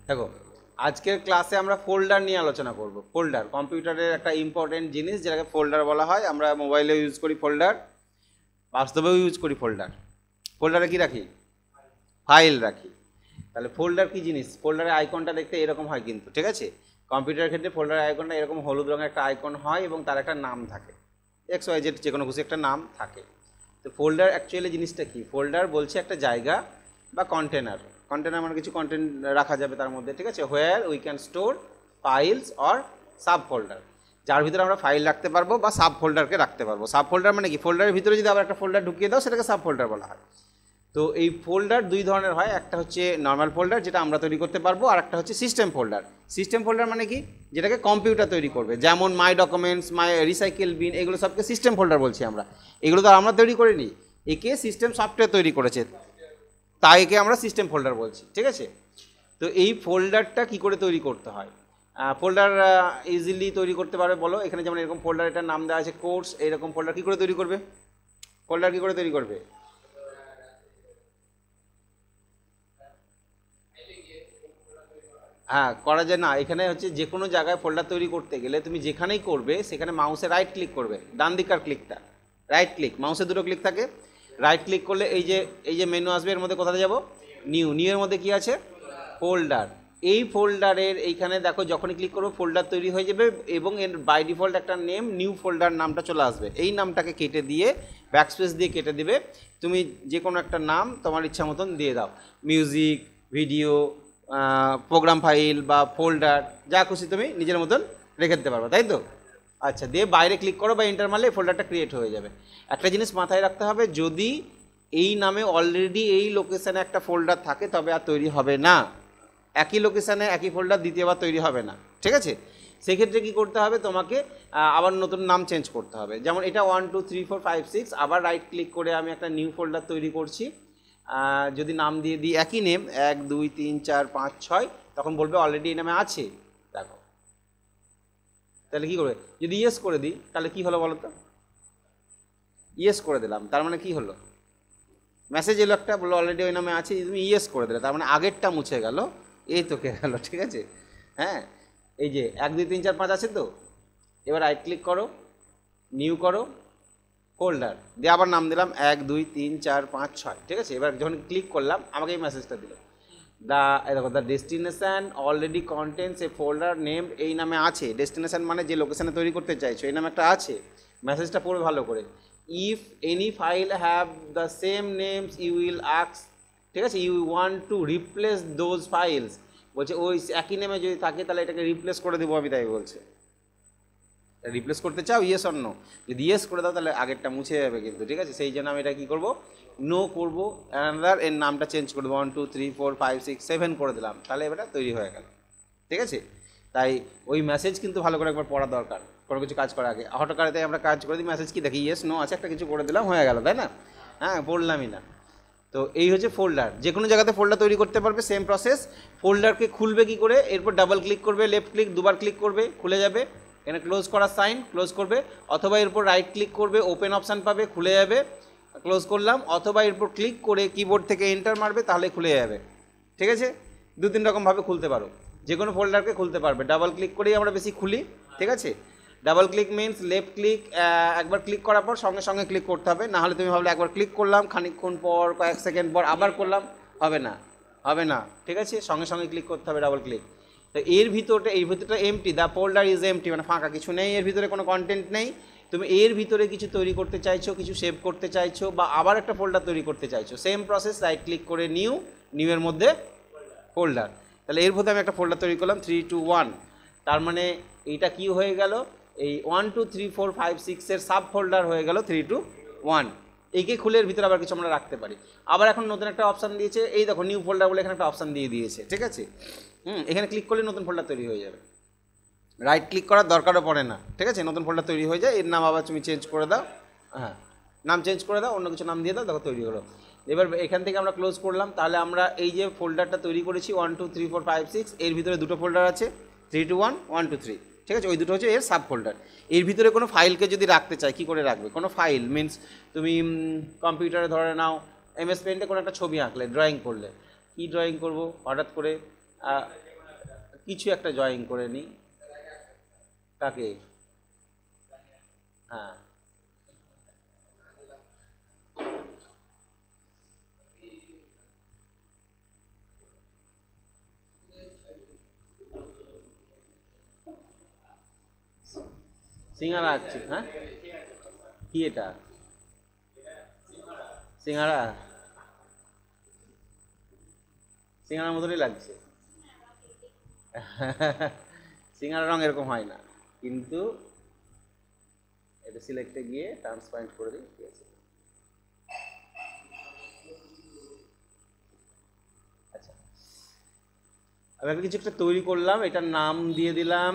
দেখো আজকের ক্লাসে আমরা ফোল্ডার নিয়ে আলোচনা করব। ফোল্ডার কম্পিউটারের একটা ইম্পর্টেন্ট জিনিস, যেটাকে ফোল্ডার বলা হয়। আমরা মোবাইলেও ইউজ করি ফোল্ডার, বাস্তবেও ইউজ করি ফোল্ডার। ফোল্ডারে কি রাখি? ফাইল রাখি। তাহলে ফোল্ডার কি জিনিস? ফোল্ডারের আইকনটা দেখতে এরকম হয় কিন্তু, ঠিক আছে? কম্পিউটারের ক্ষেত্রে ফোল্ডারের আইকনটা এরকম হলুদ রঙের একটা আইকন হয় এবং তার একটা নাম থাকে, XYZ যে কোনো কিছু একটা নাম থাকে। তো ফোল্ডার অ্যাকচুয়ালি জিনিসটা কি? ফোল্ডার বলছে একটা জায়গা বা কন্টেনার। কন্টেনার মানে কিছু কন্টেন্ট রাখা যাবে তার মধ্যে, ঠিক আছে? Where we can store files or sub folder, যার ভিতরে আমরা ফাইল রাখতে পারবো বা সাব ফোল্ডারকে রাখতে পারবো। সাব ফোল্ডার মানে কি? ফোল্ডারের ভিতরে যদি আবার একটা ফোল্ডার ঢুকিয়ে দাও সেটাকে সাব ফোল্ডার বলা হয়। তো এই ফোল্ডার দুই ধরনের হয়, একটা হচ্ছে নর্মাল ফোল্ডার যেটা আমরা তৈরি করতে পারবো, আর একটা হচ্ছে সিস্টেম ফোল্ডার। সিস্টেম ফোল্ডার মানে কি? যেটাকে কম্পিউটার তৈরি করবে, যেমন মাই ডকুমেন্টস, মাই রিসাইকেল বিন, এগুলো সবকে সিস্টেম ফোল্ডার বলছি আমরা। এগুলো তো আমরা তৈরি করিনি, একে সিস্টেম সফটওয়্যার তৈরি করেছে, তাই একে আমরা সিস্টেম ফোল্ডার বলছি, ঠিক আছে? তো এই ফোল্ডারটা কি করে তৈরি করতে হয়? ফোল্ডার ইজিলি তৈরি করতে পারবে বলো? এখানে যেমন এরকম ফোল্ডার, এটার নাম দেওয়া আছে কোর্স, এরকম ফোল্ডার কী করে তৈরি করবে? ফোল্ডার কী করে তৈরি করবে? হ্যাঁ, করা যায় না। এখানে হচ্ছে যে কোনো জায়গায় ফোল্ডার তৈরি করতে গেলে তুমি যেখানেই করবে সেখানে মাউসে রাইট ক্লিক করবে, ডান দিকার ক্লিকটা রাইট ক্লিক, মাউসে দুটো ক্লিক থাকে। রাইট ক্লিক করলে এই যে মেনু আসবে, এর মধ্যে কোথায় যাব? নিউ। নিউ এর মধ্যে কি আছে? ফোল্ডার। এই ফোল্ডারের এইখানে দেখো, যখনই ক্লিক করবো ফোল্ডার তৈরি হয়ে যাবে এবং এর বাই ডিফল্ট একটা নেম, নিউ ফোল্ডার নামটা চলে আসবে। এই নামটাকে কেটে দিয়ে ব্যাকস্পেস দিয়ে কেটে দিবে। তুমি যে কোনো একটা নাম তোমার ইচ্ছা মতন দিয়ে দাও, মিউজিক, ভিডিও, প্রোগ্রাম ফাইল বা ফোল্ডার, যা খুশি তুমি নিজের মতন রেখে দিতে পারবে, তাই তো? আচ্ছা, দিয়ে বাইরে ক্লিক করো বা এন্টার মারলে ফোল্ডারটা ক্রিয়েট হয়ে যাবে। একটা জিনিস মাথায় রাখতে হবে, যদি এই নামে অলরেডি এই লোকেশানে একটা ফোল্ডার থাকে তবে আর তৈরি হবে না। একই লোকেশানে একই ফোল্ডার দ্বিতীয়বার তৈরি হবে না, ঠিক আছে? সেক্ষেত্রে কী করতে হবে? তোমাকে আবার নতুন নাম চেঞ্জ করতে হবে। যেমন এটা 1 2 3 4 5 6, আবার রাইট ক্লিক করে আমি একটা নিউ ফোল্ডার তৈরি করছি। যদি নাম দিয়ে দিই একই নেম 1 2 3 4 5 6, তখন বলবে অলরেডি এই নামে আছে। দেখো তাহলে কী করবে? যদি ইয়েস করে দিই তাহলে কী হলো বলো তো? ইয়েস করে দিলাম, তার মানে কী হলো? মেসেজ এলো একটা, বললো অলরেডি ওই নামে আছে, তুমি ইয়েস করে দিলে, তার মানে আগেরটা মুছে গেল, এই তো কে গেল, ঠিক আছে? হ্যাঁ, এই যে 1 2 3 4 5 আছে তো। এবার রাইট ক্লিক করো, নিউ করো, ফোল্ডার দিয়ে আবার নাম দিলাম 1 2 3 4 5 6, ঠিক আছে? এবার যখন ক্লিক করলাম আমাকে এই মেসেজটা দিল, দেখো the destination already contents A folder name, এই নামে আছে। ডেস্টিনেশান মানে যে লোকেশানে তৈরি করতে চাইছো, এই নামে একটা আছে। মেসেজটা পড়বে ভালো করে। If any file have the same names you will ask, ঠিক আছে? You want to replace those files, বলছে ওই একই নেমে যদি থাকে তাহলে এটাকে রিপ্লেস করে দেবো আমি, তাই বলছে। রিপ্লেস করতে চাও, ইয়েস অর নো? যদি ইয়েস করে দাও তাহলে আগেরটা মুছে যাবে কিন্তু, ঠিক আছে? সেই জন্য আমি এটা কী করবো? নো করবো, অ্যানাদার এর নামটা চেঞ্জ করে দেবো, 1 2 3 4 5 6 7 করে দিলাম, তাহলে এবারে তৈরি হয়ে গেল, ঠিক আছে? তাই ওই মেসেজ কিন্তু ভালো করে একবার পড়া দরকার কোনো কিছু কাজ করার আগে। হঠাৎ আমরা কাজ করে দিই, মেসেজ কি দেখি ইয়েস নো আছে, একটা কিছু করে দিলাম, হয়ে গেল, তাই না? হ্যাঁ, পড়লামই না। তো এই হচ্ছে ফোল্ডার। যে কোনো জায়গাতে ফোল্ডার তৈরি করতে পারবে, সেম প্রসেস। ফোল্ডারকে খুলবে কী করে? এরপর ডাবল ক্লিক করবে, লেফট ক্লিক দুবার ক্লিক করবে, খুলে যাবে। এখানে ক্লোজ করার সাইন, ক্লোজ করবে। অথবা এরপর রাইট ক্লিক করবে, ওপেন অপশান পাবে, খুলে যাবে, ক্লোজ করলাম। অথবা এরপর ক্লিক করে কিবোর্ড থেকে এন্টার মারবে, তাহলে খুলে যাবে, ঠিক আছে? 2 3 রকমভাবে খুলতে পারো, যে কোনো ফোল্ডারকে খুলতে পারবে। ডাবল ক্লিক করেই আমরা বেশি খুলি, ঠিক আছে? Double click means left click, একবার ক্লিক করার পর সঙ্গে সঙ্গে ক্লিক করতে হবে, নাহলে তুমি ভাবলে একবার ক্লিক করলাম, খানিকক্ষণ পর কয়েক সেকেন্ড পর আবার করলাম, হবে না, হবে না, ঠিক আছে? সঙ্গে সঙ্গে ক্লিক করতে হবে, ডাবল ক্লিক। তো এই ভিতরটা empty, the folder is empty, মানে ফাঁকা, কিছু নেই এর ভিতরে, কোনো কন্টেন্ট নেই। তুমি এর ভিতরে কিছু তৈরি করতে চাইছো, কিছু সেভ করতে চাইছো, বা আবার একটা ফোল্ডার তৈরি করতে চাইছো, সেম প্রসেস। রাইট ক্লিক করে নিউ, নিউ এর মধ্যে ফোল্ডার। তাহলে এর মধ্যে আমি একটা ফোল্ডার তৈরি করলাম 3 2 1, তার মানে এইটা কি হয়ে গেল? এই 1 2 3 4 5 6 এর সাব ফোল্ডার হয়ে গেল 3 2 1। এইকে খুলে এর ভিতরে আবার কিছু আমরা রাখতে পারি। আবার এখন নতুন একটা অপশান দিয়েছে, এই দেখো নিউ ফোল্ডার বলে এখানে একটা অপশান দিয়ে দিয়েছে, ঠিক আছে? এখানে ক্লিক করলে নতুন ফোল্ডার তৈরি হয়ে যাবে, রাইট ক্লিক করার দরকারও পড়ে না, ঠিক আছে? নতুন ফোল্ডার তৈরি হয়ে যায়। এর নাম আবার তুমি চেঞ্জ করে দাও, হ্যাঁ, নাম চেঞ্জ করে দাও, অন্য কিছু নাম দিয়ে দাও, দেখো তৈরি হলো। এবার এখান থেকে আমরা ক্লোজ করলাম, তাহলে আমরা এই যে ফোল্ডারটা তৈরি করেছি 1 2 3 4 5 6, এর ভিতরে দুটো ফোল্ডার আছে, 3 2 1 1 2 3, ঠিক আছে? ওই দুটো হচ্ছে এর সাব ফোল্ডার। এর ভিতরে কোনো ফাইলকে যদি রাখতে চাই, কী করে রাখবে? কোনো ফাইল মিনস তুমি কম্পিউটারে ধরে নাও MS পেন্টে কোনো একটা ছবি আঁকলে, ড্রয়িং করলে, কী ড্রয়িং করবো হঠাৎ করে, কিছু একটা জয়েন করে নিই। কাকে? হ্যাঁ, সিঙ্গারা আছে। হ্যাঁ, কি এটা? সিঙ্গারা, সিঙ্গারার মতনই লাগছে। সিঙ্গারা রং এরকম হয় না, কিন্তু এটা সিলেক্টে গিয়ে ট্রান্সপারেন্ট করে দিই, ঠিক আছে। আচ্ছা, আমি কিছু একটা তৈরি করলাম, এটার নাম দিয়ে দিলাম,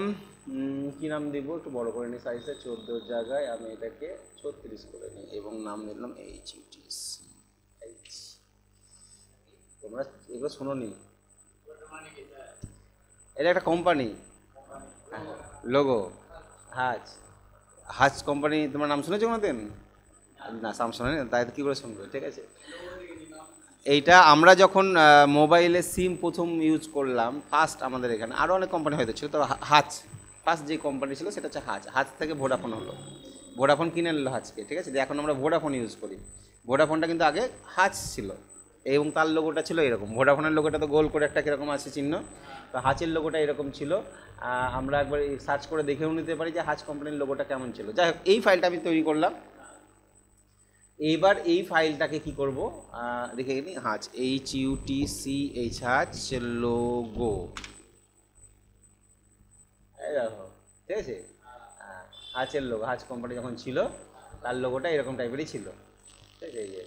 কি নাম দিব, একটু বড় করে নিই সাইজটা, 14 জায়গায় আমি এটাকে 36 করে নিই এবং নাম দিলাম HUTC। তোমরা এগুলো শোনো নি, এটা একটা কোম্পানি লোগো, হাজ। হাজ কোম্পানি, তোমার নাম শুনেছো কোনোদিন? না, নাম শোনে, তাই কী করে শুনবে, ঠিক আছে। এইটা আমরা যখন মোবাইলে সিম প্রথম ইউজ করলাম ফার্স্ট, আমাদের এখানে আরও অনেক কোম্পানি হয়তো ছিল, তো হাজ ফার্স্ট যে কোম্পানি ছিল সেটা হচ্ছে হাজ। হাজ থেকে ভোডাফোন হলো, ভোডাফোন কিনে নিল হাজকে, ঠিক আছে। এখন আমরা ভোডাফোন ইউজ করি। ভোডাফোনটা কিন্তু আগে হাজ ছিল এবং তার লোগোটা ছিল এরকম। ভোডাফোনের লোগোটা তো গোল করে একটা কীরকম আছে চিহ্ন, তো হাজের লোগোটা এরকম ছিল। আমরা একবার সার্চ করে দেখেও নিতে পারি যে হাজ কোম্পানির লোগোটা কেমন ছিল। যাই হোক, এই ফাইলটা আমি তৈরি করলাম। এবার এই ফাইলটাকে কি করব, দেখে নিই, হাজ HUTCH হাজ লোগো, এই দেখো, ঠিক আছে। হাজের লোগো, হাজ কোম্পানি যখন ছিল তার লোগোটা এরকম টাইপেরই ছিল, ঠিক আছে। এই যে,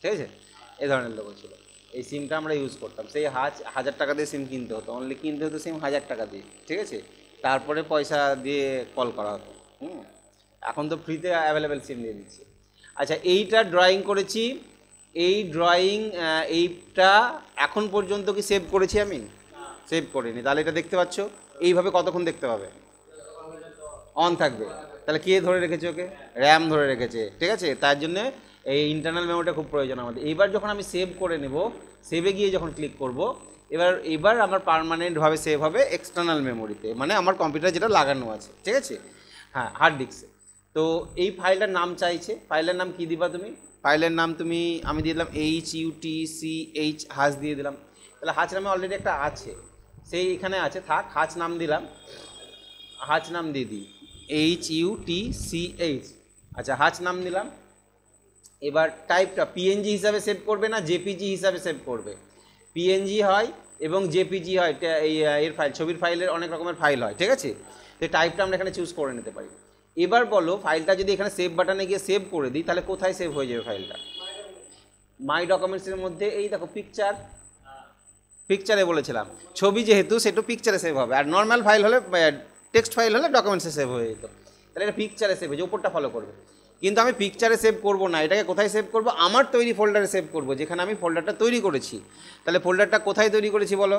ঠিক আছে, এই ধরনের লোগো ছিল। এই সিমটা আমরা ইউজ করতাম, সেই 1000 টাকা দিয়ে সিম কিনতে হতো, অনলি কিনতে হতো সিম 1000 টাকা দিয়ে, ঠিক আছে। তারপরে পয়সা দিয়ে কল করা হতো। এখন তো ফ্রিতে অ্যাভেলেবেল সিম দিয়ে দিচ্ছে। আচ্ছা, এইটা ড্রয়িং করেছি, এই ড্রয়িং এইটা এখন পর্যন্ত কি সেভ করেছি? আমি সেভ করিনি। তাহলে এটা দেখতে পাচ্ছ, এইভাবে কতক্ষণ দেখতে পাবে? অন থাকবে। তাহলে কে ধরে রেখেছে ওকে? র্যাম ধরে রেখেছে, ঠিক আছে। তার জন্যে এই ইন্টারনাল মেমোরিটা খুব প্রয়োজন আমাদের। এইবার যখন আমি সেভ করে নেব, সেভে গিয়ে যখন ক্লিক করব, এবার আমার পার্মানেন্টভাবে সেভ হবে এক্সটার্নাল মেমোরিতে, মানে আমার কম্পিউটার যেটা লাগানো আছে, ঠিক আছে। হ্যাঁ, হার্ড ডিস্কে। তো এই ফাইলটার নাম চাইছে, ফাইলের নাম কি দিবা তুমি? ফাইলের নাম আমি দিয়ে দিলাম HUTCH হাজ দিয়ে দিলাম। তাহলে হাজ নামে অলরেডি একটা আছে, সেই এখানে আছে, থাক, হাজ নাম দিলাম, হাজ নাম দিয়ে দিই HUTCH। আচ্ছা, হাজ নাম দিলাম। এবার টাইপটা পিএনজি হিসাবে সেভ করবে না জেপিজি হিসাবে সেভ করবে? পিএনজি হয় এবং জেপিজি হয়, এর ফাইল, ছবির ফাইলের অনেক রকমের ফাইল হয়, ঠিক আছে। তো টাইপটা আমরা এখানে চুজ করে নিতে পারি। এবার বলো, ফাইলটা যদি এখানে সেভ বাটনে গিয়ে সেভ করে দিই, তাহলে কোথায় সেভ হয়ে যাবে ফাইলটা? মাই ডকুমেন্টসের মধ্যে, এই দেখো পিকচার, পিকচারে বলেছিলাম, ছবি যেহেতু সেটা পিকচারে সেভ হবে, আর নর্মাল ফাইল হলে, টেক্সট ফাইল হলে ডকুমেন্টসে সেভ হয়ে যেত। তাহলে এটা পিকচারে সেভ হয়ে, ওপরটা ফলো করবে। কিন্তু আমি পিকচারে সেভ করব না, এটাকে কোথায় সেভ করব? আমার তৈরি ফোল্ডারে সেভ করব, যেখানে আমি ফোল্ডারটা তৈরি করেছি। তাহলে ফোল্ডারটা কোথায় তৈরি করেছি বলো?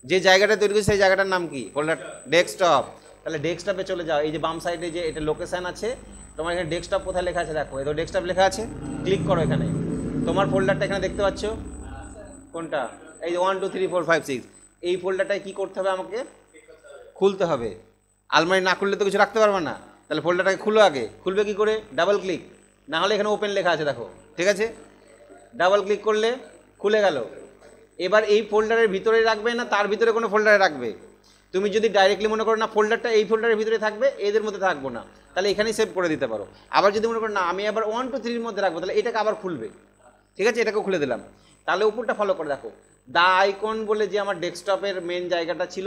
যে জায়গাটা তৈরি করেছি সেই জায়গাটার নাম কি? Folder desktop. তাহলে ডেস্কটপে চলে যাও, এই যে বাম সাইডে যে এটা লোকেশান আছে, তোমার এখানে ডেস্কটপ কোথায় লেখা আছে দেখো, এই তো ডেস্কটপ লেখা আছে, ক্লিক করো এখানে। তোমার ফোল্ডারটা এখানে দেখতে পাচ্ছ, কোনটা? এই যে 1 2 3 4 5 6, এই ফোল্ডারটায় কী করতে হবে? আমাকে খুলতে হবে। আলমারি না খুললে তো কিছু রাখতে পারবে না, তাহলে ফোল্ডারটাকে খুলো আগে। খুলবে কি করে? ডাবল ক্লিক, না হলে এখানে ওপেন লেখা আছে দেখো, ঠিক আছে। ডাবল ক্লিক করলে খুলে গেল। এবার এই ফোল্ডারের ভিতরে রাখবে না তার ভিতরে কোনো ফোল্ডারে রাখবে? তুমি যদি ডাইরেক্টলি মনে করো না ফোল্ডারটা এই ফোল্ডারের ভিতরে থাকবে, এদের মধ্যে থাকবো না, তাহলে এখানেই সেভ করে দিতে পারো। আবার যদি মনে করো না আমি আবার 1 2 3 মধ্যে রাখবো, তাহলে এটাকে আবার খুলবে, ঠিক আছে। এটাকেও খুলে দিলাম। তাহলে উপরটা ফলো করে দেখো, দা আইকন বলে যে আমার ডেস্কটপের মেন জায়গাটা ছিল,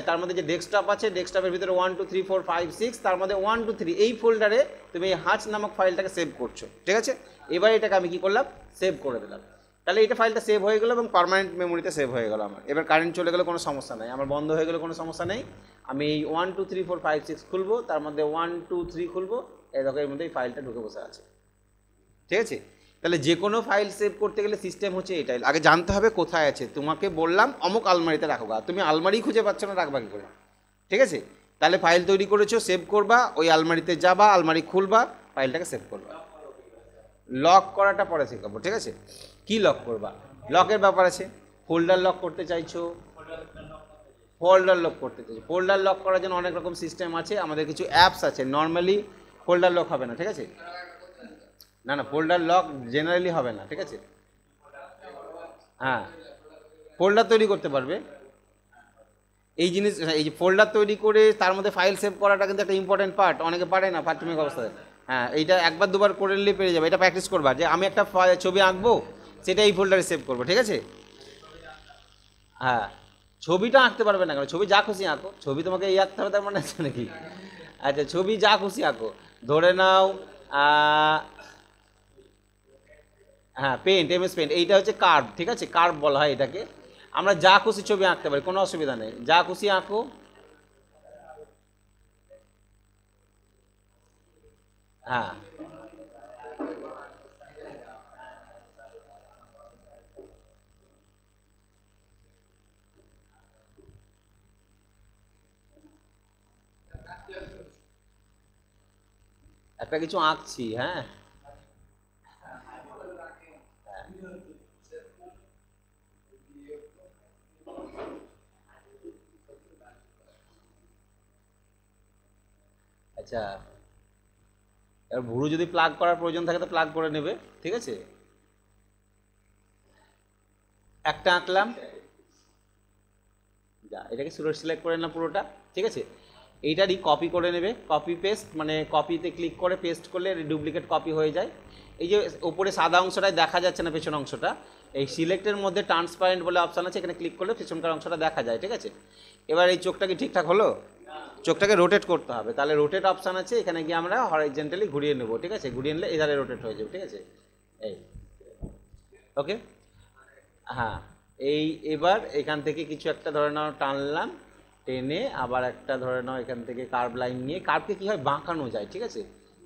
তার মধ্যে যে ডেস্কটপ আছে, ডেস্কটপের ভিতরে 1 2 3 4 5 6, তার মধ্যে 1 2 3 এই ফোল্ডারে তুমি এই হাজ নামক ফাইলটাকে সেভ করছো, ঠিক আছে। এবার এটাকে আমি কি করলাম? সেভ করে দিলাম। তাহলে এটা ফাইলটা সেভ হয়ে গেলো এবং পার্মানেন্ট মেমোরিতে সেভ হয়ে গেলো আমার। এবার কারেন্ট চলে গেলে কোনো সমস্যা নেই, আমার বন্ধ হয়ে গেলে কোনো সমস্যা নেই। আমি এই 1 2 3 4 5 6 খুলবো, তার মধ্যে 1 2 3 খুলবো, এই দেখো এর মধ্যে এই ফাইলটা ঢুকে বসে আছে, ঠিক আছে। তাহলে যে কোনো ফাইল সেভ করতে গেলে সিস্টেম হচ্ছে এটাই, আগে জানতে হবে কোথায় আছে। তোমাকে বললাম অমুক আলমারিতে রাখো, তুমি আলমারি খুঁজে পাচ্ছ না, রাখবা কী করে, ঠিক আছে। তাহলে ফাইল তৈরি করেছো, সেভ করবা, ওই আলমারিতে যাবা, আলমারি খুলবা, ফাইলটাকে সেভ করবা। লক করাটা পরে শেখাবো, ঠিক আছে। কি লক করবা? লকের ব্যাপার আছে, ফোল্ডার লক করতে চাইছো, ফোল্ডার লক করতে চাইছি। ফোল্ডার লক করার জন্য অনেক রকম সিস্টেম আছে, আমাদের কিছু অ্যাপস আছে। নর্মালি ফোল্ডার লক হবে না, ঠিক আছে? না না, ফোল্ডার লক জেনারেলি হবে না, ঠিক আছে? হ্যাঁ, ফোল্ডার তৈরি করতে পারবে এই জিনিস। এই যে ফোল্ডার তৈরি করে তার মধ্যে ফাইল সেভ করাটা কিন্তু একটা ইম্পর্টেন্ট পার্ট, অনেকে পারে না প্রাথমিক অবস্থায়। হ্যাঁ, এইটা একবার দুবার করে নিলে পেরে যাবে। এটা প্র্যাকটিস করবা যে আমি একটা ছবি আঁকবো, সেটা এই ফোল্ডারে সেভ করবো, ঠিক আছে? হ্যাঁ, ছবিটা আঁকতে পারবে না কেন? ছবি যা খুশি আঁকো, ছবি তোমাকে এই আঁকতে হবে তার মানে আছে নাকি? আচ্ছা, ছবি যা খুশি আঁকো, ধরে নাও হ্যাঁ পেন্ট, এমএস পেন্ট, এইটা হচ্ছে কার্ভ, ঠিক আছে? কার্ভ বলা হয় এটাকে। আমরা যা খুশি ছবি আঁকতে পারি, কোনো অসুবিধা নেই, যা খুশি আঁকো। হ্যাঁ, একটা কিছু আঁকছি। হ্যাঁ, আচ্ছা, এবার ভুরু যদি প্লাগ করার প্রয়োজন থাকে তো প্লাগ করে নেবে, ঠিক আছে? একটা আঁকলাম, যা এটাকে সিলেক্ট করে নিলাম পুরোটা, ঠিক আছে? এইটারই কপি করে নেবে, কপি পেস্ট, মানে কপিতে ক্লিক করে পেস্ট করলে ডুপ্লিকেট কপি হয়ে যায়। এই যে ওপরে সাদা অংশটাই দেখা যাচ্ছে না, পেছন অংশটা, এই সিলেক্টের মধ্যে ট্রান্সপারেন্ট বলে অপশান আছে, এখানে ক্লিক করলে পেছনকার অংশটা দেখা যায়, ঠিক আছে? এবার এই চোখটা কি ঠিকঠাক হলো? চোখটাকে রোটেট করতে হবে, তাহলে রোটেট অপশান আছে, এখানে গিয়ে আমরা হরাইজন্টালি ঘুরিয়ে নেবো, ঠিক আছে? ঘুরিয়ে নিলে এধারে রোটেট হয়ে যাবে, ঠিক আছে? এই ওকে। হ্যাঁ, এই এবার এখান থেকে কিছু একটা ধরে নাও টানলাম, টেনে আবার একটা ধরে নাও এখান থেকে কার্ভ লাইন নিয়ে, কার্ভকে কী হয় বাঁকানো যায়, ঠিক আছে?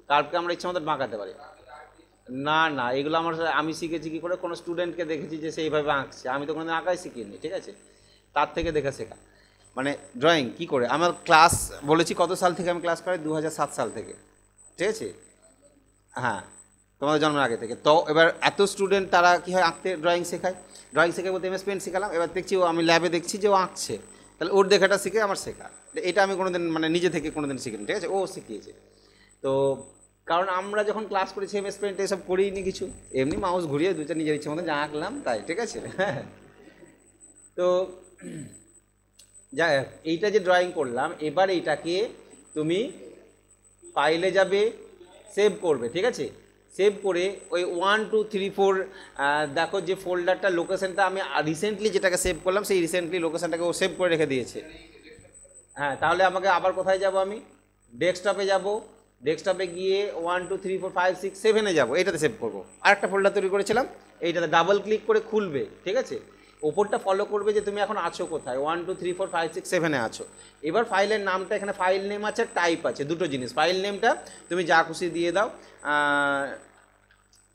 কার্ভকে আমরা ইচ্ছা মতো বাঁকাতে পারি। না না, এগুলো আমি শিখেছি কী করে, কোনো স্টুডেন্টকে দেখেছি যে সে এইভাবে আঁকছে, আমি তো কোনো আঁকাই শিখিনি, ঠিক আছে? তার থেকে দেখে শেখা। মানে ড্রয়িং কী করে, আমার ক্লাস বলেছি কত সাল থেকে আমি ক্লাস করাই, 2007 সাল থেকে, ঠিক আছে? হ্যাঁ, তোমাদের জন্মের আগে থেকে। তো এবার এত স্টুডেন্ট তারা কী হয় আঁকতে ড্রয়িং শেখায়, ড্রয়িং শেখায় বলতে এমএস পেন্ট শেখালাম, এবার দেখছি ও, আমি ল্যাবে দেখছি যে ও আঁকছে, তাহলে ওর দেখাটা শিখে আমার শেখা। এটা আমি কোনোদিন মানে নিজে থেকে কোনোদিন শিখিনি, ঠিক আছে? ও শিখিয়েছে। তো কারণ আমরা যখন ক্লাস করেছি এমএস পেন্ট এসব করিনি কিছু, এমনি মাউস ঘুরিয়ে দুটো নিজের ইচ্ছে মতো যা আঁকলাম তাই, ঠিক আছে? হ্যাঁ, তো যাই হোক, এইটা যে ড্রয়িং করলাম, এবার এইটাকে তুমি ফাইলে যাবে, সেভ করবে, ঠিক আছে? সেভ করে ওই 1 2 3 4 দেখো যে ফোল্ডারটা লোকেশনটা আমি রিসেন্টলি যেটাকে সেভ করলাম, সেই রিসেন্টলি লোকেশনটাকে ও সেভ করে রেখে দিয়েছে। হ্যাঁ, তাহলে আমাকে আবার কোথায় যাব? আমি ডেস্কটপে যাব, ডেস্কটপে গিয়ে 1 2 3 4 5 6 7-এ যাবো, এইটাতে সেভ করবো। আরেকটা ফোল্ডার তৈরি করেছিলাম, এইটাতে ডাবল ক্লিক করে খুলবে, ঠিক আছে? ওপরটা ফলো করবে যে তুমি এখন আছো কোথায়, 1 2 3 4 5 6 7-এ আছো। এবার ফাইলের নামটা, এখানে ফাইল নেম আছে, টাইপ আছে, দুটো জিনিস। ফাইল নেমটা তুমি যা খুশি দিয়ে দাও,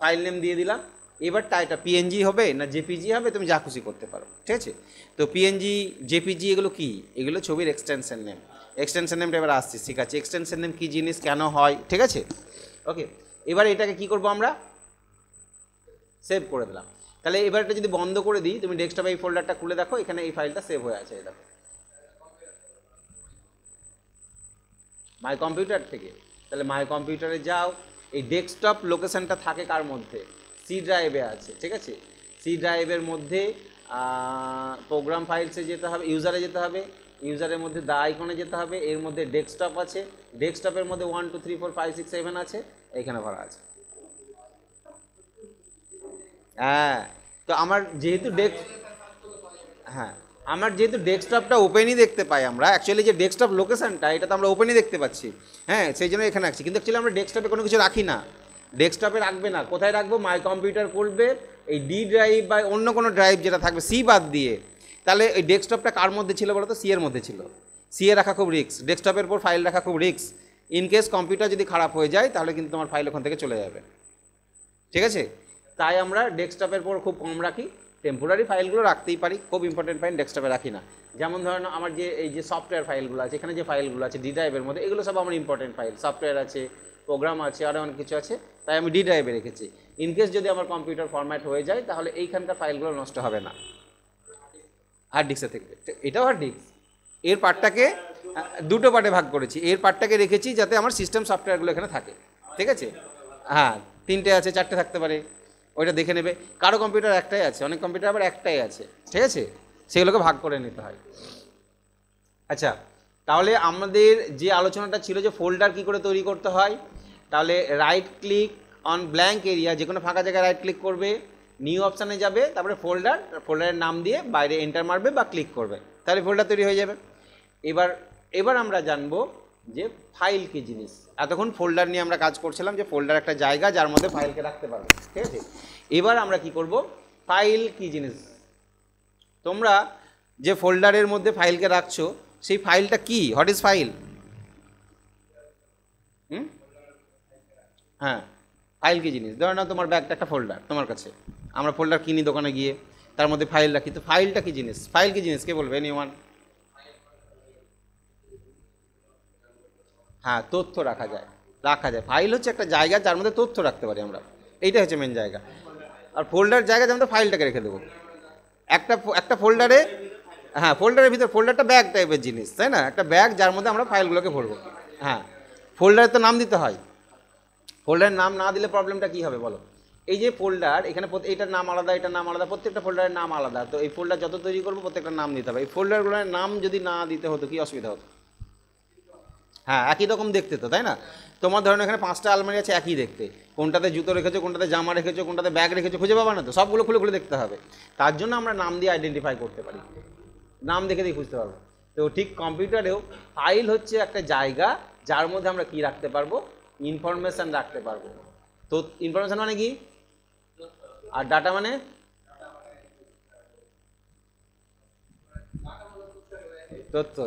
ফাইল নেম দিয়ে দিলাম। এবার এটা পিএনজি হবে না জেপিজি হবে, তুমি যা খুশি করতে পারো, ঠিক আছে? তো পিএনজি, জেপিজি এগুলো কি? এগুলো ছবির এক্সটেনশন নেম। এক্সটেনশন নেমটা এবার আসছে, ঠিক আছে? এক্সটেনশন নেম কী জিনিস, কেন হয়, ঠিক আছে? ওকে, এবার এটাকে কি করব আমরা? সেভ করে দিলাম। তাহলে এবার এটা যদি বন্ধ করে দিই, তুমি ডেস্কটপে এই ফোল্ডারটা খুলে দেখো, এখানে এই ফাইলটা সেভ হয়ে আছে, এই দেখো, মাই কম্পিউটার থেকে। তাহলে মাই কম্পিউটারে যাও, এই ডেস্কটপ লোকেশনটা থাকে কার মধ্যে? সি ড্রাইভে আছে, ঠিক আছে? সি ড্রাইভের মধ্যে প্রোগ্রাম ফাইলসে যেতে হবে, ইউজারে যেতে হবে, ইউজারের মধ্যে দা আইকনে যেতে হবে, এর মধ্যে ডেস্কটপ আছে, ডেস্কটপের মধ্যে 1 2 3 4 5 6 7 আছে, এইখানে ভরা আছে। হ্যাঁ, তো আমার যেহেতু হ্যাঁ, আমার যেহেতু ডেস্কটপটা ওপেনই দেখতে পাই আমরা, অ্যাকচুয়ালি যে ডেস্কটপ লোকেশনটা এটা তো আমরা ওপেনই দেখতে পাচ্ছি, হ্যাঁ, সেই জন্য এখানে আছি। কিন্তু অ্যাকচুয়ালি আমরা ডেস্কটপে কোনো কিছু রাখি না, ডেস্কটপে রাখবে না, কোথায় রাখবো? মাই কম্পিউটার করবে, এই ডি ড্রাইভ বা অন্য কোনো ড্রাইভ যেটা থাকবে সি বাদ দিয়ে। তাহলে এই ডেস্কটপটা কার মধ্যে ছিল বলো তো? সি এর মধ্যে ছিল। সি এ রাখা খুব রিস্ক, ডেস্কটপের পর ফাইল রাখা খুব রিস্ক। ইনকেস কম্পিউটার যদি খারাপ হয়ে যায় তাহলে কিন্তু তোমার ফাইল ওখান থেকে চলে যাবে, ঠিক আছে? তাই আমরা ডেস্কটপের পর খুব কম রাখি, টেম্পোরারি ফাইলগুলো রাখতেই পারি, খুব ইম্পর্টেন্ট ফাইল ডেস্কটপে রাখি না। যেমন ধরেন আমার যে এই যে সফটওয়্যার ফাইলগুলো আছে, এখানে যে ফাইলগুলো আছে ডি ড্রাইভের মধ্যে, এগুলো সব আমার ইম্পর্টেন্ট ফাইল, সফটওয়্যার আছে, প্রোগ্রাম আছে, আরও অনেক কিছু আছে, তাই আমি ডি ড্রাইভে রেখেছি। ইনকেস যদি আমার কম্পিউটার ফরম্যাট হয়ে যায় তাহলে এইখানকার ফাইলগুলো নষ্ট হবে না, হার্ড ডিস্কে থাকবে। এটাও হার্ড ডিস্ক, এর পার্টটাকে দুটো পার্টে ভাগ করেছি, এর পার্টটাকে রেখেছি যাতে আমার সিস্টেম সফটওয়্যারগুলো এখানে থাকে, ঠিক আছে। হ্যাঁ, 3টে আছে, 4টে থাকতে পারে, ওইটা দেখে নেবে। কারো কম্পিউটার একটাই আছে, অনেক কম্পিউটার আবার একটাই আছে, ঠিক আছে, সেগুলোকে ভাগ করে নিতে হয়। আচ্ছা, তাহলে আমাদের যে আলোচনাটা ছিল যে ফোল্ডার কী করে তৈরি করতে হয়, তাহলে right click on blank area, যে কোনো ফাঁকা জায়গায় রাইট ক্লিক করবে, নিউ অপশানে যাবে, তারপরে ফোল্ডারের নাম দিয়ে বাইরে এন্টার মারবে বা ক্লিক করবে, তাহলে ফোল্ডার তৈরি হয়ে যাবে। এবার আমরা জানবো যে ফাইল কী জিনিস। এতক্ষণ ফোল্ডার নিয়ে আমরা কাজ করছিলাম, যে ফোল্ডার একটা জায়গা যার মধ্যে ফাইলকে রাখতে পারবে, ঠিক আছে। এবার আমরা কি করব, ফাইল কী জিনিস। তোমরা যে ফোল্ডারের মধ্যে ফাইলকে রাখছো, সেই ফাইলটা কি, হোয়াট ইজ ফাইল? হ্যাঁ, ফাইল কী জিনিস। ধরে নাও তোমার ব্যাগটা একটা ফোল্ডার তোমার কাছে, আমরা ফোল্ডার কিনি দোকানে গিয়ে, তার মধ্যে ফাইল রাখি, তো ফাইলটা কী জিনিস? ফাইল কী জিনিস কে বলবে, এনিওয়ান? হ্যাঁ, তথ্য রাখা যায়। ফাইল হচ্ছে একটা জায়গা যার মধ্যে তথ্য রাখতে পারি আমরা, এইটা হচ্ছে মেন জায়গা। আর ফোল্ডার জায়গা যার মধ্যে ফাইলটাকে রেখে দেবো একটা ফোল্ডারে। হ্যাঁ, ফোল্ডারের ভিতর, ফোল্ডারটা ব্যাগ টাইপের জিনিস, তাই না, একটা ব্যাগ যার মধ্যে আমরা ফাইলগুলোকে ভরবো। হ্যাঁ, ফোল্ডারের তো নাম দিতে হয়, ফোল্ডারের নাম না দিলে প্রবলেমটা কী হবে বলো। এই যে ফোল্ডার, এখানে এইটার নাম আলাদা, এটার নাম আলাদা, প্রত্যেকটা ফোল্ডারের নাম আলাদা, তো এই ফোল্ডার যত তৈরি করবো প্রত্যেকটা নাম দিতে হবে। এই ফোল্ডারগুলোর নাম যদি না দিতে হতো কী অসুবিধা হতো? হ্যাঁ, একই রকম দেখতে তো, তাই না। তোমার ধরুন এখানে 5টা আলমারি আছে একই দেখতে, কোনটাতে জুতো রেখেছো, কোনটাতে জামা রেখেছো, কোনটাতে ব্যাগ রেখেছো, খুঁজে পাবা না তো, সবগুলো খুলে খুলে দেখতে হবে। তার জন্য আমরা নাম দিয়ে আইডেন্টিফাই করতে পারি, নাম দেখে দিয়ে খুঁজতে পারবো। তো ঠিক কম্পিউটারেও ফাইল হচ্ছে একটা জায়গা যার মধ্যে আমরা কি রাখতে পারবো, ইনফরমেশান রাখতে পারবো। তো ইনফরমেশান মানে কি, আর ডাটা মানে তথ্য।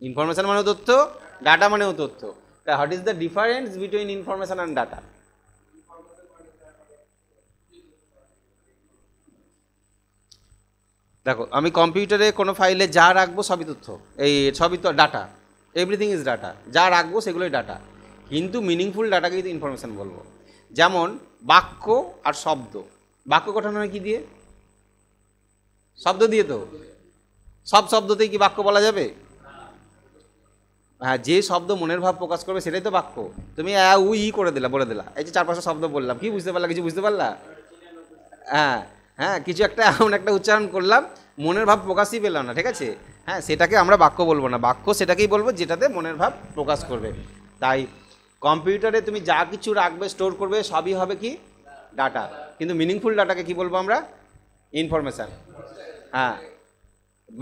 ইনফরমেশান মানেও তথ্য, ডাটা মানেও তথ্য। তা what is the difference between information and data? দেখো, আমি কম্পিউটারে কোনো ফাইলে যা রাখবো সবই তথ্য, এই সবই তো ডাটা, এভরিথিং ইজ ডাটা, যা রাখবো সেগুলোই ডাটা। কিন্তু মিনিংফুল ডাটাকে কিন্তু ইনফরমেশান বলবো। যেমন বাক্য আর শব্দ, বাক্য গঠন হয় কী দিয়ে? শব্দ দিয়ে তো। সব শব্দতেই কি বাক্য বলা যাবে? হ্যাঁ, যে শব্দ মনের ভাব প্রকাশ করবে সেটাই তো বাক্য। তুমি করে দিলা, বলে দিলা, এই যে 4-5টা শব্দ বললাম, কি বুঝতে পারলা, কিছু বুঝতে পারলা? হ্যাঁ হ্যাঁ, কিছু একটা এমন একটা উচ্চারণ করলাম, মনের ভাব প্রকাশই পেলাম না, ঠিক আছে। হ্যাঁ, সেটাকে আমরা বাক্য বলবো না, বাক্য সেটাকেই বলবো যেটাতে মনের ভাব প্রকাশ করবে। তাই কম্পিউটারে তুমি যা কিছু রাখবে, স্টোর করবে, সবই হবে কি, ডাটা। কিন্তু মিনিংফুল ডাটাকে কি বলবো আমরা? ইনফরমেশান। হ্যাঁ,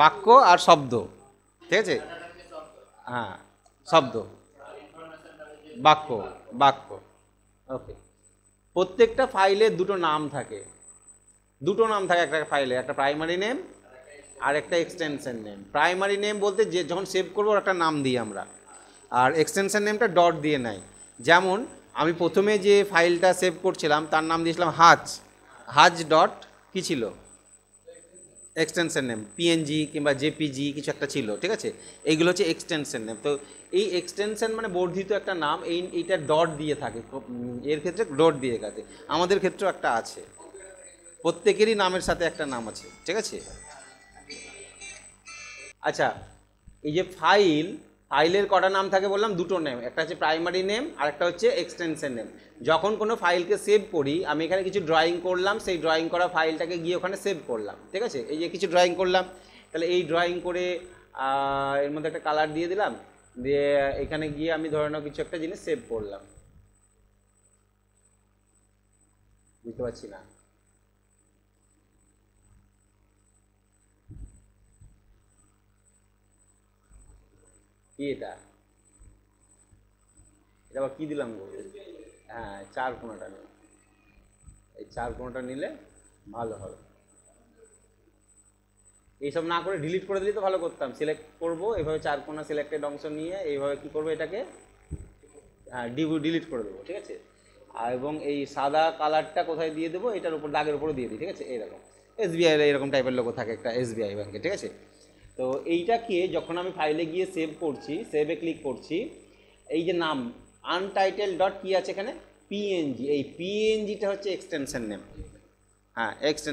বাক্য আর শব্দ, ঠিক আছে। হ্যাঁ, শব্দ, বাক্য, বাক্য, ওকে। প্রত্যেকটা ফাইলের দুটো নাম থাকে, একটা ফাইলে, একটা প্রাইমারি নেম আর একটা এক্সটেনশন নেম। প্রাইমারি নেম বলতে যে যখন সেভ করবো একটা নাম দিই আমরা, আর এক্সটেনশন নেমটা ডট দিয়ে নেয়। যেমন আমি প্রথমে যে ফাইলটা সেভ করছিলাম তার নাম দিয়েছিলাম হাজ ডট কী ছিল, এক্সটেনশন নেম, পিএনজি কিংবা জেপিজি কিছু একটা ছিল, ঠিক আছে। এইগুলো হচ্ছে এক্সটেনশন নেম। তো এই এক্সটেনশন মানে বর্ধিত একটা নাম, এইটা ডট দিয়ে থাকে, এর ক্ষেত্রে ডট দিয়ে গেছে, আমাদের ক্ষেত্রেও একটা আছে, প্রত্যেকেরই নামের সাথে একটা নাম আছে, ঠিক আছে। আচ্ছা, এই যে ফাইলের কটা নাম থাকে বললাম, দুটো নেম, একটা হচ্ছে প্রাইমারি নেম আর একটা হচ্ছে এক্সটেনশন নেম। যখন কোনো ফাইলকে সেভ করি, আমি এখানে কিছু ড্রয়িং করলাম, সেই ড্রয়িং করা ফাইলটাকে গিয়ে ওখানে সেভ করলাম, ঠিক আছে। এই যে কিছু ড্রয়িং করলাম, তাহলে এই ড্রয়িং করে এর মধ্যে একটা কালার দিয়ে দিলাম, দিয়ে এখানে গিয়ে আমি ধরে নাও কিছু একটা জিনিস সেভ করলাম, বুঝতে পারছি না, কি এটা আবার কী দিলাম গো? হ্যাঁ, 4 কোণাটা নেই, এই 4 কোণাটা নিলে ভালো হবে। এইসব না করে ডিলিট করে দিলে তো ভালো করতাম। সিলেক্ট করব, এইভাবে 4 কোণা সিলেক্টেড অংশ নিয়ে এইভাবে কি করব, এটাকে হ্যাঁ ডিলিট করে দেবো, ঠিক আছে। আর এবং এই সাদা কালারটা কোথায় দিয়ে দেবো, এটার উপর দাগের উপরে দিয়ে দিই, ঠিক আছে। এইরকম এসবিআই এরকম টাইপের লোগো থাকে একটা এসবিআই ব্যাংকে, ঠিক আছে। তো এইটাকে যখন আমি ফাইলে গিয়ে সেভ করছি, সেভে ক্লিক করছি, এই যে নাম আনটাইটেল ডট কি আছে এখানে, পিএনজি, এই পিএনজিটা হচ্ছে এক্সটেনশন নেম। হ্যাঁ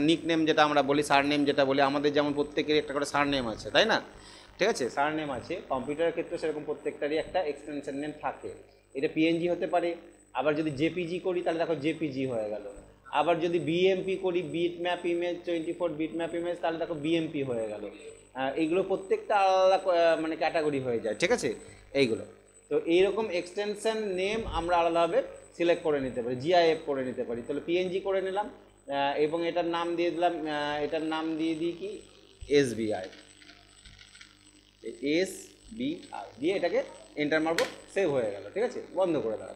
নিক নেম যেটা আমরা বলি, সার নেম যেটা বলি, আমাদের যেমন প্রত্যেকেরই একটা করে সার নেম আছে, তাই না? ঠিক আছে, সার নেম আছে, কম্পিউটারের ক্ষেত্রে সেরকম প্রত্যেকটারই একটা এক্সটেনশন নেম থাকে। এটা পিএনজি হতে পারে, আবার যদি জেপিজি করি তাহলে দেখো জেপিজি হয়ে গেল, আবার যদি বিএমপি করি, bit map image 24 bit map image, তাহলে দেখো বিএমপি হয়ে গেল। এইগুলো প্রত্যেকটা আলাদা মানে ক্যাটাগরি হয়ে যায়, ঠিক আছে এইগুলো। তো এইরকম এক্সটেনশন নেম আমরা আলাদাভাবে সিলেক্ট করে নিতে পারি, জিআইএফ করে নিতে পারি। তাহলে পিএনজি করে নিলাম এবং এটার নাম দিয়ে দিলাম, এটার নাম দিয়ে দিই কি এসবিআই, এসবিআই দিয়ে এটাকে এন্টার মারবো, সেভ হয়ে গেল, ঠিক আছে, বন্ধ করে দেওয়া।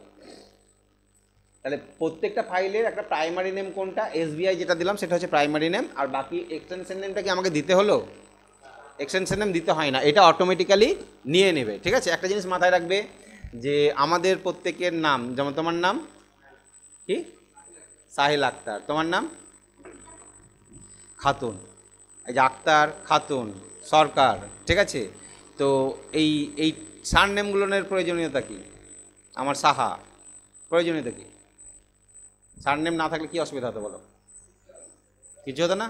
তাহলে প্রত্যেকটা ফাইলের একটা প্রাইমারি নেম কোনটা, এসবিআই যেটা দিলাম সেটা হচ্ছে প্রাইমারি নেম, আর বাকি এক্সটেনশন নেমটা কি আমাকে দিতে হলো? এক্সটেনশন নেম দিতে হয় না, এটা অটোমেটিক্যালি নিয়ে নেবে, ঠিক আছে। একটা জিনিস মাথায় রাখবে যে আমাদের প্রত্যেকের নাম, যেমন তোমার নাম কি সাহিল আক্তার, তোমার নাম খাতুন, এই যে আক্তার, খাতুন, সরকার, ঠিক আছে। তো এই এই সার নেমগুলোর প্রয়োজনীয়তা কি? আমার সাহা, প্রয়োজনীয়তা কি? সার নেম না থাকলে কি অসুবিধা হতো বলো? কিছু হতো না?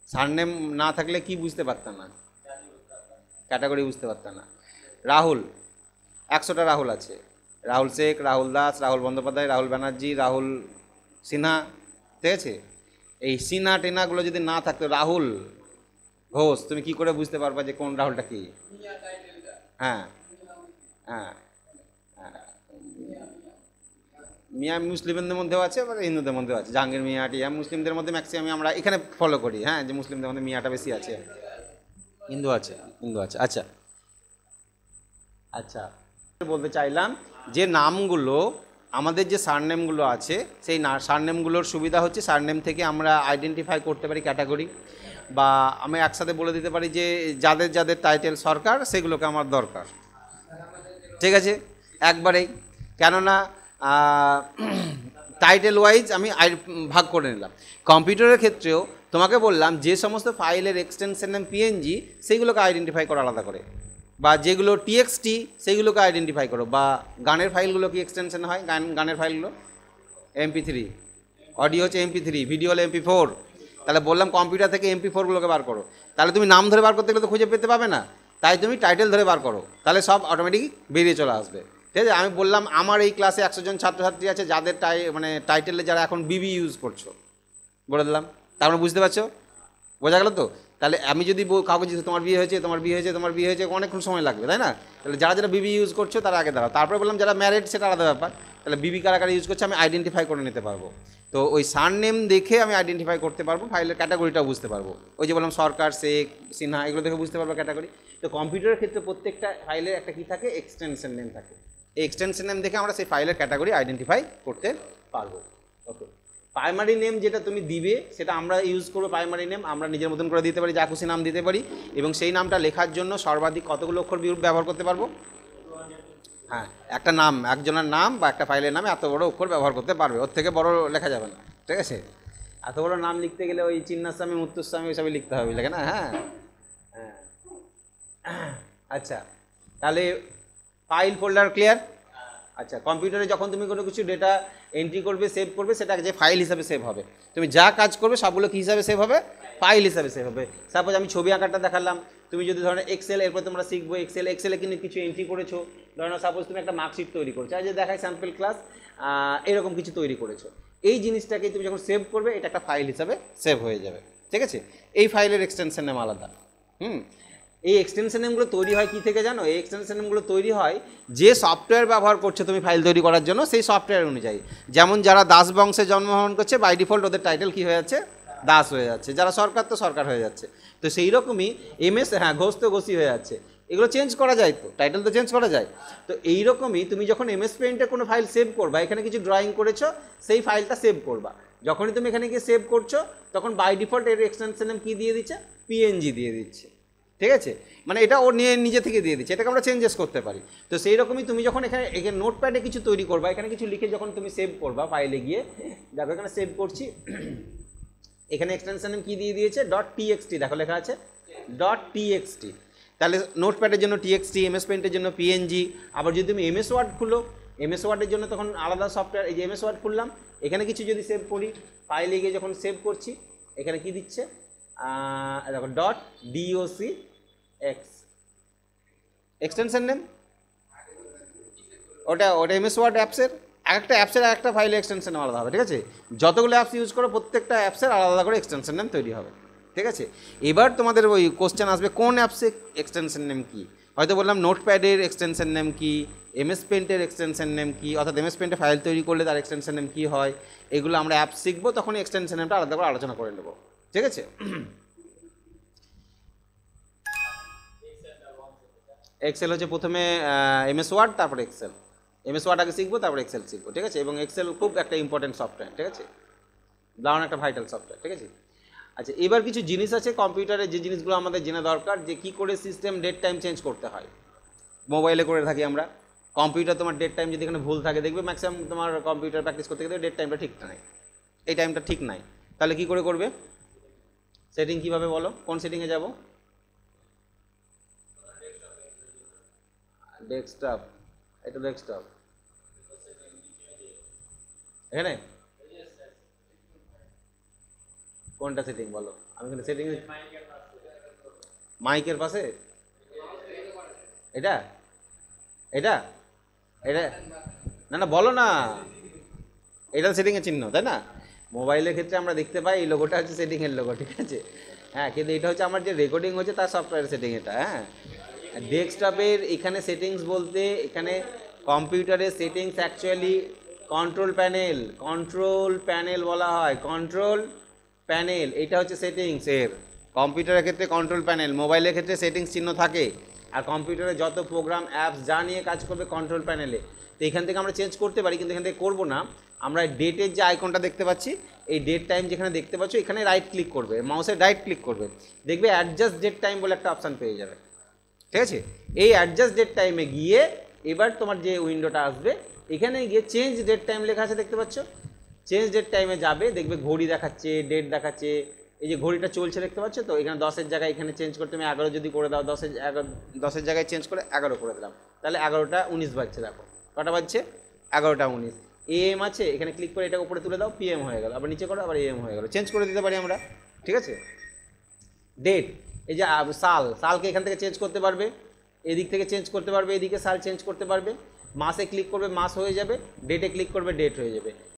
সার নেম না থাকলে কি বুঝতে পারতাম না, ক্যাটাগরি বুঝতে পারতাম না। রাহুল, 100টা রাহুল আছে, রাহুল শেখ, রাহুল দাস, রাহুল বন্দ্যোপাধ্যায়, রাহুল ব্যানার্জি, রাহুল সিনহা, ঠিক আছে। এই সিনহা টেনাগুলো যদি না থাকতো, রাহুল ঘোষ, তুমি কি করে বুঝতে পারবা যে কোন রাহুলটা কি? হ্যাঁ হ্যাঁ মিয়া মুসলিমদের মধ্যেও আছে, আবার হিন্দুদের মধ্যেও আছে, জাহাঙ্গীর মিয়া টিয়া, মুসলিমদের মধ্যে ম্যাক্সিমাম আমরা এখানে ফলো করি, হ্যাঁ, যে মুসলিমদের মধ্যে মিয়াটা বেশি আছে, হিন্দু আছে, হিন্দু আছে। আচ্ছা আচ্ছা, বলতে চাইলাম যে নামগুলো, আমাদের যে সারনেমগুলো আছে, সেই সারনেমগুলোর সুবিধা হচ্ছে সারনেম থেকে আমরা আইডেন্টিফাই করতে পারি ক্যাটাগরি, বা আমি একসাথে বলে দিতে পারি যে যাদের যাদের টাইটেল সরকার সেগুলোকে আমার দরকার, ঠিক আছে একবারেই। কেননা টাইটেল ওয়াইজ আমি ভাগ করে নিলাম। কম্পিউটারের ক্ষেত্রেও তোমাকে বললাম যে সমস্ত ফাইলের এক্সটেনশন নেম পিএনজি সেইগুলোকে আইডেন্টিফাই করা আলাদা করে, বা যেগুলো টিএক্সটি সেইগুলোকে আইডেন্টিফাই করো, বা গানের ফাইলগুলো কি এক্সটেনশন হয়, গানের ফাইলগুলো MP3, অডিও হচ্ছে MP3, ভিডিও হলো MP4। তাহলে বললাম কম্পিউটার থেকে MP4গুলোকে বার করো, তাহলে তুমি নাম ধরে বার করতে গেলে তো খুঁজে পেতে পাবে না, তাই তুমি টাইটেল ধরে বার করো, তাহলে সব অটোমেটিক বেরিয়ে চলে আসবে, ঠিক আছে। আমি বললাম আমার এই ক্লাসে 100 জন ছাত্রছাত্রী আছে যাদের মানে টাইটেলে যারা এখন বিবি ইউজ করছো, বলে দিলাম, তার মানে বুঝতে পারছো, বোঝা গেল তো? তাহলে আমি যদি কাউকে যদি তোমার বিয়ে হয়েছে, তোমার বিয়ে হয়েছে, তোমার বিয়ে হয়েছে, অনেকক্ষণ সময় লাগবে, তাই না? তাহলে যারা যারা বিবি ইউজ করছো তারা আগে দাঁড়াও, তারপরে বললাম যারা ম্যারিড সেটা আলাদা ব্যাপার। তাহলে বিবি কারা কারা ইউজ করছে আমি আইডেন্টিফাই করে নিতে পারবো। তো ওই সার নেম দেখে আমি আইডেন্টিফাই করতে পারবো, ফাইলের ক্যাটাগরিটাও বুঝতে পারবো। ওই যে বললাম সরকার, শেখ, সিনহা, এগুলো দেখে বুঝতে পারবো ক্যাটাগরি। তো কম্পিউটারের ক্ষেত্রে প্রত্যেকটা ফাইলের একটা কী থাকে, এক্সটেনশন নেম থাকে। এই এক্সটেনশন নেম দেখে আমরা সেই ফাইলের ক্যাটাগরি আইডেন্টিফাই করতে পারবো। ওকে, প্রাইমারি নেম যেটা তুমি দিবে সেটা আমরা ইউজ করবো। প্রাইমারি নেম আমরা নিজের মতন করে দিতে পারি, যা খুশি নাম দিতে পারি, এবং সেই নামটা লেখার জন্য সর্বাধিক কতগুলো অক্ষর ব্যবহার করতে পারবো? হ্যাঁ, একটা নাম, একজনের নাম বা একটা ফাইলের নামে এত বড় অক্ষর ব্যবহার করতে পারবে, ওর থেকে বড় লেখা যাবে না, ঠিক আছে। এত বড় নাম লিখতে গেলে ওই চিন্নাস্বামী, মুত্তুস্বামী ওইসবই লিখতে হবে, লেখে না? হ্যাঁ হ্যাঁ। আচ্ছা, তাহলে ফাইল ফোল্ডার ক্লিয়ার। আচ্ছা, কম্পিউটারে যখন তুমি কোনো কিছু ডেটা এন্ট্রি করবে, সেভ করবে, সেটা যে ফাইল হিসাবে সেভ হবে। তুমি যা কাজ করবে সবগুলো কী হিসাবে সেভ হবে? ফাইল হিসাবে সেভ হবে। সাপোজ আমি ছবি আঁকাটা দেখালাম, তুমি যদি ধরো এক্সেল, এরপর তোমরা শিখবো এক্সেলে কিন্তু কিছু এন্ট্রি করেছো, ধরো সাপোজ তুমি একটা মার্কশিট তৈরি করেছো, আর যে দেখায় স্যাম্পল ক্লাস, এরকম কিছু তৈরি করেছো, এই জিনিসটাকে তুমি যখন সেভ করবে এটা একটা ফাইল হিসাবে সেভ হয়ে যাবে, ঠিক আছে। এই ফাইলের এক্সটেনশন নেম আলাদা। এই এক্সটেনশন নেমগুলো তৈরি হয় কী থেকে জানো? এই এক্সটেনশন নেমগুলো তৈরি হয় যে সফটওয়্যার ব্যবহার করছো তুমি ফাইল তৈরি করার জন্য, সেই সফটওয়্যার অনুযায়ী। যেমন যারা দাস বংশে জন্মগ্রহণ করছে, বাই ডিফল্ট ওদের টাইটেল কী হয়ে যাচ্ছে? দাস হয়ে যাচ্ছে। যারা সরকার, তো সরকার হয়ে যাচ্ছে। তো সেই রকমই MS, হ্যাঁ, ঘোষ তো ঘোষই হয়ে যাচ্ছে। এগুলো চেঞ্জ করা যায়, তো টাইটেল তো চেঞ্জ করা যায়। তো এইরকমই তুমি যখন MS পেইন্টে কোনো ফাইল সেভ করবা, এখানে কিছু ড্রয়িং করেছো, সেই ফাইলটা সেভ করবা। যখনই তুমি এখানে গিয়ে সেভ করছো, তখন বাই ডিফল্ট এর এক্সটেনশন নেম কী দিয়ে দিচ্ছে? PNG দিয়ে দিচ্ছে, ঠিক আছে। মানে এটা ও নিজে থেকে দিয়ে দিচ্ছে, এটাকে আমরা চেঞ্জেস করতে পারি। তো সেই রকমই তুমি যখন এখানে নোটপ্যাডে কিছু তৈরি করবা, এখানে কিছু লিখে যখন তুমি সেভ করবা ফাইলে গিয়ে, দেখো এখানে সেভ করছি, এখানে এক্সটেনশন নেম কী দিয়ে দিয়েছে? .txt, দেখো লেখা আছে .txt। তাহলে নোটপ্যাডের জন্য TXT, MS পেইন্টের জন্য PNG। আবার যদি তুমি MS ওয়ার্ড খুলো, এমএস ওয়ার্ডের জন্য তখন আলাদা সফটওয়্যার, এই যে এমএস ওয়ার্ড খুললাম, এখানে কিছু যদি সেভ করি, ফাইলে গিয়ে যখন সেভ করছি এখানে কি দিচ্ছে, দেখো dot DOC x extension name, ওটা এমএস ওয়ার্ড অ্যাপসের একটা অ্যাপসের একটা ফাইলে এক্সটেনশন আলাদা হবে, ঠিক আছে? যতগুলো অ্যাপস ইউজ করো প্রত্যেকটা অ্যাপসের আলাদা করে এক্সটেনশন নেম তৈরি হবে, ঠিক আছে? এবার তোমাদের ওই কোশ্চেন আসবে কোন অ্যাপসে এক্সটেনশন নেম কী, হয়তো বললাম নোটপ্যাডের এক্সটেনশন নেম কী, এমএস পেন্টের এক্সটেনশন নেম কী, অর্থাৎ এমএস পেন্টে ফাইল তৈরি করলে তার এক্সটেনশন নেম কী হয়, এগুলো আমরা অ্যাপ শিখবো, তখন এক্সটেনশন নেমটা আলাদা করে আলোচনা করে নেবো, ঠিক আছে? এক্সেল হচ্ছে প্রথমে এমএস ওয়ার্ড, তারপরে এক্সেল। এমএস ওয়ার্ড আগে শিখবো, তারপরে এক্সেল শিখবো, ঠিক আছে? এবং এক্সেল খুব একটা ইম্পর্টেন্ট সফটওয়্যার, ঠিক আছে? দারুণ একটা ভাইটাল সফটওয়্যার, ঠিক আছে? আচ্ছা, এবার কিছু জিনিস আছে কম্পিউটারে, যে জিনিসগুলো আমাদের জানা দরকার, যে কী করে সিস্টেম ডেট টাইম চেঞ্জ করতে হয়। মোবাইলে করে থাকি আমরা, কম্পিউটার তোমার ডেট টাইম যদি এখানে ভুল থাকে, দেখবে ম্যাক্সিমাম তোমার কম্পিউটার প্র্যাকটিস করতে গেলে ডেট টাইমটা ঠিক নাই, এই টাইমটা ঠিক নাই, তাহলে কী করে করবে? সেটিং কীভাবে বলো, কোন সেটিংয়ে যাব? ডেস্কটপ, এটা ডেস্কটপ, এখানে কোনটা সেটিং বলো? আমি কিন্তু সেটিং, মাইকের পাশে, এটা এটা এটা না না বলো না, এটা সেটিংয়ের চিহ্ন, তাই না? মোবাইলের ক্ষেত্রে আমরা দেখতে পাই এই লোগোটা হচ্ছে সেটিংয়ের লোগো, ঠিক আছে? হ্যাঁ, কিন্তু এটা হচ্ছে আমার যে রেকর্ডিং হচ্ছে তার সফটওয়্যার সেটিং এটা। হ্যাঁ, ডেস্কটপের এখানে সেটিংস বলতে, এখানে কম্পিউটারের সেটিংস অ্যাকচুয়ালি কন্ট্রোল প্যানেল বলা হয়, কন্ট্রোল প্যানেল, এটা হচ্ছে সেটিংস এর। কম্পিউটারের ক্ষেত্রে কন্ট্রোল প্যানেল, মোবাইলের ক্ষেত্রে সেটিংস চিহ্ন থাকে, আর কম্পিউটারে যত প্রোগ্রাম অ্যাপস যা নিয়ে কাজ করবে কন্ট্রোল প্যানেলে। তো এখান থেকে আমরা চেঞ্জ করতে পারি, কিন্তু এখান থেকে করবো না। আমরা ডেটের যে আইকনটা দেখতে পাচ্ছি, এই ডেট টাইম যেখানে দেখতে পাচ্ছ, এখানে রাইট ক্লিক করবে, মাউসের রাইট ক্লিক করবে, দেখবে অ্যাডজাস্ট ডেট টাইম বলে একটা অপশান পেয়ে যাবে, ঠিক আছে? এই অ্যাডজাস্ট ডেট টাইমে গিয়ে এবার তোমার যে উইন্ডোটা আসবে, এখানে গিয়ে চেঞ্জ ডেট টাইম লেখা আছে, দেখতে পাচ্ছ? চেঞ্জ ডেট টাইমে যাবে, দেখবে ঘড়ি দেখাচ্ছে, ডেট দেখাচ্ছে, এই যে ঘড়িটা চলছে দেখতে পাচ্ছ তো, এখানে 10-এর জায়গায় এখানে চেঞ্জ করতে আমি 11 যদি করে দাও, 10-এর জায়গায় চেঞ্জ করে 11 করে দিলাম, তাহলে 11টা 19 বাজছে। দেখো কটা বাজছে, 11টা 19। এএম আছে, এখানে ক্লিক করে এটা উপরে তুলে দাও, পিএম হয়ে গেল, আবার নিচে করো, আবার এএম হয়ে গেল, চেঞ্জ করে দিতে পারি আমরা, ঠিক আছে? ডেট, এই যে সালকে এখান থেকে চেঞ্জ করতে পারবে, এদিক থেকে চেঞ্জ করতে পারবে, এদিকে সাল চেঞ্জ করতে পারবে। মাসে ক্লিক করবে, মাস হয়ে যাবে, ডেটে ক্লিক করবে, ডেট হয়ে যাবে।